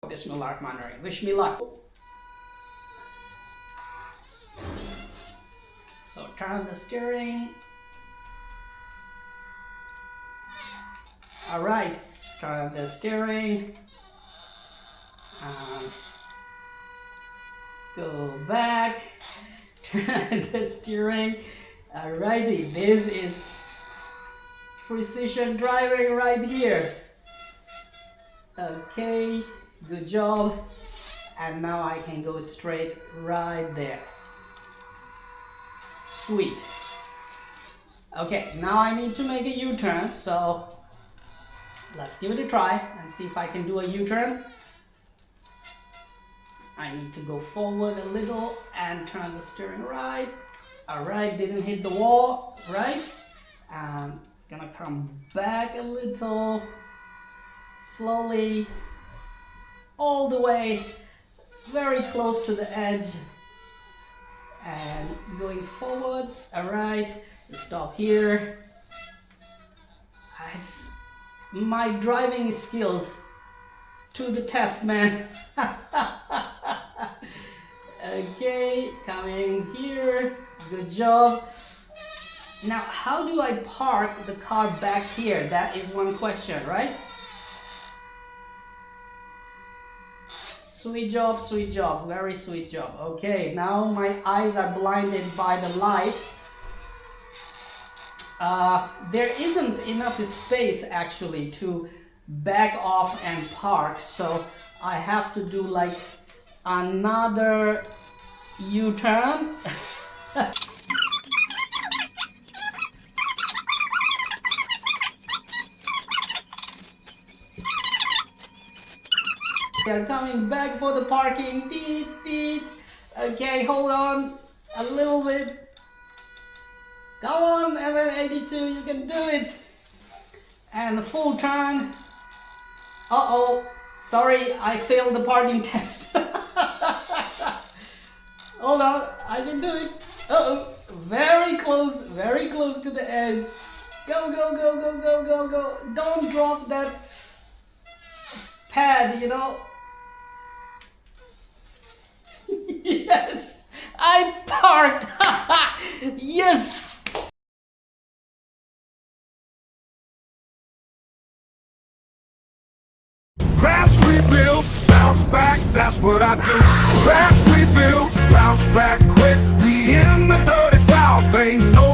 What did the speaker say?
Bismillahirrahmanirrahim. Wish me luck. So turn the steering. Alright, turn the steering. Go back. Turn the steering. Alrighty, this is precision driving right here. Okay, good job. And now I can go straight right there. Sweet. Okay, now I need to make a U-turn, so let's give it a try and see if I can do a U-turn. I need to go forward a little and turn the steering right. Alright, didn't hit the wall, right? And gonna come back a little, slowly, all the way, very close to the edge. And going forward, alright, stop here. My driving skills to the test, man. Okay, coming here, good job. Now, how do I park the car back here? That is one question, right? Sweet job, very sweet job. Okay, now my eyes are blinded by the lights. There isn't enough space actually to back off and park, so I have to do like another U-turn. We are coming back for the parking. Teet, teet. Okay, hold on a little bit. Come on, MN82, you can do it. And a full turn. Uh-oh, sorry, I failed the parking test. Hold on, I can do it. Uh-oh, very close to the edge. Go, go, go, go, go, go, go. Don't drop that pad, you know. Yes, I parked. Yes. Crash, rebuild, bounce back, that's what I do. Crash, rebuild, bounce back quick. We in the dirty South, ain't no